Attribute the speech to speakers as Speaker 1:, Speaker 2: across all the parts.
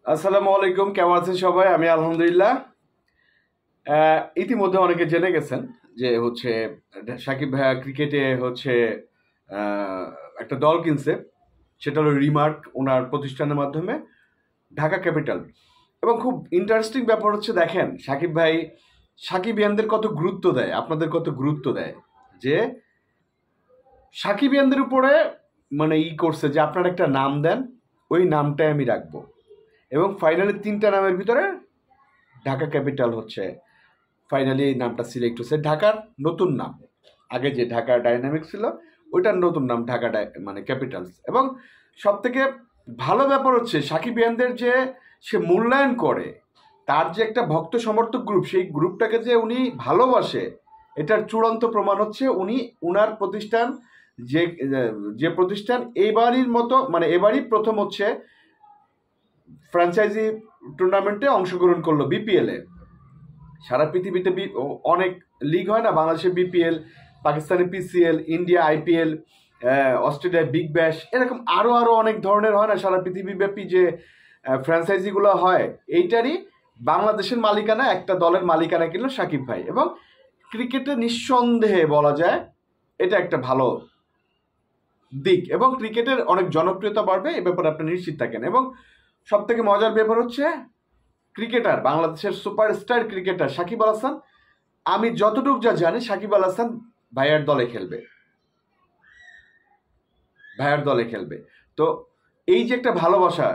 Speaker 1: আসসালামু আলাইকুম, কেমন আছেন সবাই? আমি আলহামদুলিল্লাহ। ইতিমধ্যে অনেকে জেনে গেছেন যে হচ্ছে সাকিব ভাইয়া ক্রিকেটে হচ্ছে আহ, একটা দল কিনছে। সেটা হলো রিমার্ক, ওনার প্রতিষ্ঠানের মাধ্যমে, ঢাকা ক্যাপিটাল। এবং খুব ইন্টারেস্টিং ব্যাপার হচ্ছে, দেখেন সাকিব ভাই সাকিবিয়ানদের কত গুরুত্ব দেয়, আপনাদের কত গুরুত্ব দেয়, যে সাকিবিয়ানদের উপরে মানে করছে যে আপনারা একটা নাম দেন, ওই নামটাই আমি রাখবো। এবং ফাইনালি 3টা নামের ভিতরে ঢাকা ক্যাপিটাল হচ্ছে ফাইনালি এই নামটা সিলেক্ট হচ্ছে, ঢাকার নতুন নাম। আগে যে ঢাকা ডাইনামিক্স ছিল, ওইটার নতুন নাম ঢাকা মানে ক্যাপিটালস। এবং সব থেকে ভালো ব্যাপার হচ্ছে সাকিবিয়ানদের যে সে মূল্যায়ন করে, তার যে একটা ভক্ত সমর্থক গ্রুপ, সেই গ্রুপটাকে যে উনি ভালোবাসে, এটার চূড়ান্ত প্রমাণ হচ্ছে উনি উনার প্রতিষ্ঠান, যে যে প্রতিষ্ঠান এইবারই মতো মানে এবারই প্রথম হচ্ছে ফ্র্যাঞ্চাইজি টুর্নামেন্টে অংশগ্রহণ করলো, বিপিএল এ। সারা পৃথিবীতে অনেক লিগ হয় না, বাংলাদেশে বিপিএল, পাকিস্তানে পিসিএল, ইন্ডিয়া আইপিএল, অস্ট্রেলিয়ায় বিগ ব্যাশ, এরকম আরও আরও অনেক ধরনের হয় না সারা পৃথিবীব্যাপী যে ফ্র্যাঞ্চাইজিগুলো হয়। এইটারই বাংলাদেশের মালিকানা, একটা দলের মালিকানা কিনল সাকিব ভাই। এবং ক্রিকেটে নিঃসন্দেহে বলা যায় এটা একটা ভালো দিক, এবং ক্রিকেটের অনেক জনপ্রিয়তা বাড়বে, এ ব্যাপারে আপনি নিশ্চিত থাকেন। এবং সব থেকে মজার ব্যাপার হচ্ছে ক্রিকেটার, বাংলাদেশের সুপারস্টার ক্রিকেটার সাকিব আল হাসান, আমি যতটুকু যা জানি সাকিব আল হাসান ভাইয়ার দলে খেলবে, ভাইয়ার দলে খেলবে। তো এই যে একটা ভালোবাসা,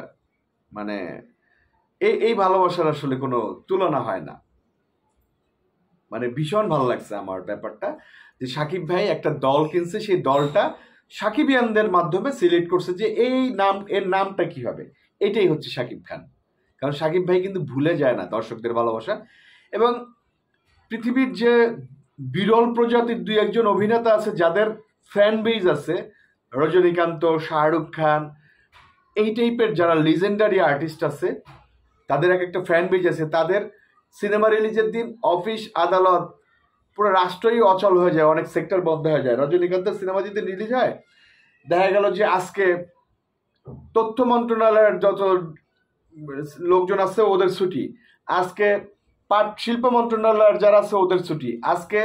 Speaker 1: মানে এই ভালোবাসার আসলে কোনো তুলনা হয় না। মানে ভীষণ ভালো লাগছে আমার ব্যাপারটা, যে সাকিব ভাই একটা দল কিনছে, সেই দলটা সাকিবিয়ানদের মাধ্যমে সিলেক্ট করছে যে এই নাম, এর নামটা কি হবে। এটাই হচ্ছে সাকিব খান। কারণ সাকিব ভাই কিন্তু ভুলে যায় না দর্শকদের ভালোবাসা। এবং পৃথিবীর যে বিরল প্রজাতির 2-1 অভিনেতা আছে যাদের ফ্যান বেজ আছে, রজনীকান্ত, শাহরুখ খান, এই টাইপের যারা লিজেন্ডারি আর্টিস্ট আছে, তাদের এক একটা ফ্যান বেজ আছে। তাদের সিনেমা রিলিজের দিন অফিস আদালত পুরো রাষ্ট্রই অচল হয়ে যায়, অনেক সেক্টর বন্ধ হয়ে যায়। রজনীকান্তের সিনেমা যেদিন রিলিজ হয়, দেখা গেল যে আজকে তথ্য মন্ত্রণালয়ের যত লোকজন আছে ওদের ছুটি, আজকে পাট শিল্প মন্ত্রণালয়ের যারা আছে ওদের ছুটি, আজকে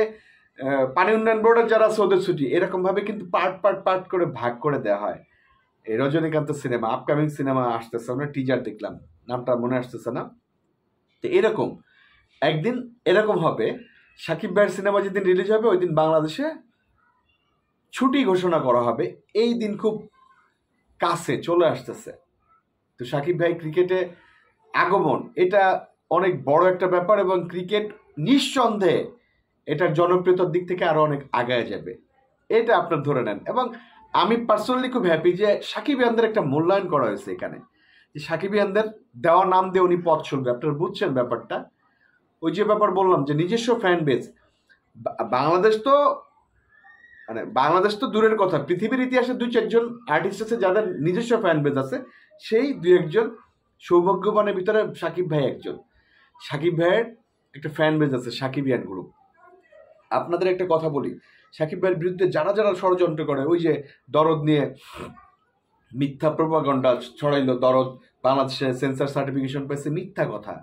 Speaker 1: পানি উন্নয়ন বোর্ডের যারা আছে ওদের ছুটি। এরকম ভাবে কিন্তু পার্ট পার্ট পার্ট করে ভাগ করে দেওয়া হয়। এই রজনীকান্তের সিনেমা, আপকামিং সিনেমা আসতেছে, আমরা টিজার দেখলাম, নামটা মনে আসতেছে না। তো এরকম একদিন এরকম হবে, সাকিব ভাইয়ের সিনেমা যেদিন রিলিজ হবে ওই দিন বাংলাদেশে ছুটি ঘোষণা করা হবে। এই দিন খুব কাছে চলে আসতেছে। তো সাকিব ভাই ক্রিকেটে আগমন, এটা অনেক বড় একটা ব্যাপার, এবং ক্রিকেট নিঃসন্দেহে এটার জনপ্রিয়তার দিক থেকে আরো অনেক আগায় যাবে, এটা আপনার ধরে নেন। এবং আমি পার্সোনালি খুব হ্যাপি যে সাকিবিয়ানদের একটা মূল্যায়ন করা হয়েছে এখানে, যে সাকিবিয়ানদের দেওয়া নাম দিয়ে উনি পথ চলবে। আপনারা বুঝছেন ব্যাপারটা? ওই যে ব্যাপার বললাম যে নিজস্ব ফ্যান বেস, বাংলাদেশ তো মানে বাংলাদেশ তো দূরের কথা, পৃথিবীর ইতিহাসে 2-4 আর্টিস্ট আছে যাদের নিজস্ব ফ্যান বেস আছে। সেই 2-1 সৌভাগ্যবানের ভিতরে সাকিব ভাই একজন। সাকিব ভাইয়ের একটা ফ্যান বেস আছে, সাকিবিয়ান গ্রুপ। আপনাদের একটা কথা বলি, সাকিব ভাইয়ের বিরুদ্ধে যারা যারা ষড়যন্ত্র করে, ওই যে দরদ নিয়ে মিথ্যা প্রপাগান্ডা ছড়াইলো, দরদ বাংলাদেশে সেন্সার সার্টিফিকেশন পেয়েছে, মিথ্যা কথা।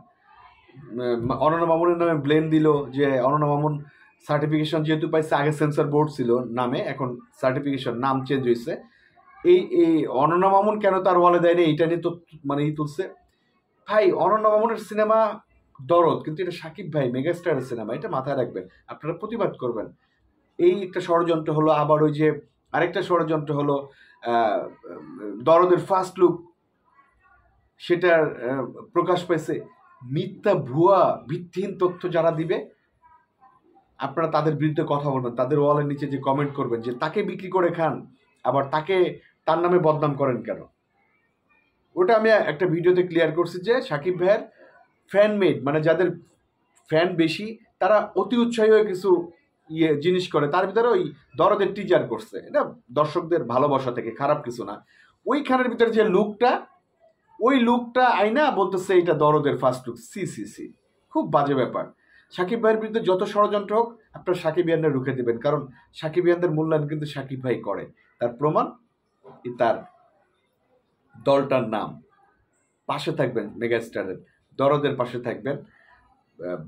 Speaker 1: অনন্য মামুনের নামে ব্লেম দিল, যে অনন্য মামুন সার্টিফিকেশন যেহেতু পাইছে, আগে সেন্সর বোর্ড ছিল নামে, এখন সার্টিফিকেশন নাম চেঞ্জ হয়েছে। এই অনন্য মামুন কেন তার ওয়ালে দেয়নি, এইটা নিয়ে তো মানে তুলছে। ভাই, অনন্য মামুনের সিনেমা দরদ, কিন্তু এটা সাকিব ভাই মেগাস্টারের সিনেমা, এটা মাথায় রাখবেন, আপনারা প্রতিবাদ করবেন। এই একটা ষড়যন্ত্র হলো। আবার ওই যে আরেকটা ষড়যন্ত্র হলো, দরদের ফার্স্ট লুক, সেটার প্রকাশ পাইছে। মিথ্যা ভুয়া ভিত্তিহীন তথ্য যারা দিবে, আপনারা তাদের বিরুদ্ধে কথা বলবেন, তাদের ওয়ালের নিচে যে কমেন্ট করবেন যে তাকে বিক্রি করে খান, আবার তাকে তার নামে বদনাম করেন কেন। ওটা আমি একটা ভিডিওতে ক্লিয়ার করছি যে সাকিব ভাইয়ের ফ্যান মেড, মানে যাদের ফ্যান বেশি, তারা অতি উৎসাহী হয়ে কিছু জিনিস করে, তার ভিতরে ওই দরদের টিজার করছে। এটা দর্শকদের ভালোবাসা থেকে, খারাপ কিছু না। ওইখানের ভিতরে যে লুকটা, ওই লুকটা আইনা বলতেছে এটা দরদের ফার্স্ট লুক। সি সি সি, খুব বাজে ব্যাপার। সাকিব ভাইয়ের বিরুদ্ধে যত ষড়যন্ত্র হোক, আপনার সাকিবিয়ানরা রুখে দেবেন, কারণ সাকিবিয়ানদের মূল্যায়ন কিন্তু সাকিব ভাই করে। তার প্রমাণ তার দলটার নাম। পাশে থাকবেন, মেগাস্টারের দরদের পাশে থাকবেন,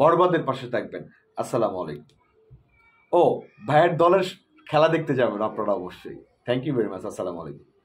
Speaker 1: বরবাদের পাশে থাকবেন। আসসালামু আলাইকুম। ও ভাইয়ের দলের খেলা দেখতে যাবেন আপনারা অবশ্যই। Thank you very much. আসসালামু আলাইকুম।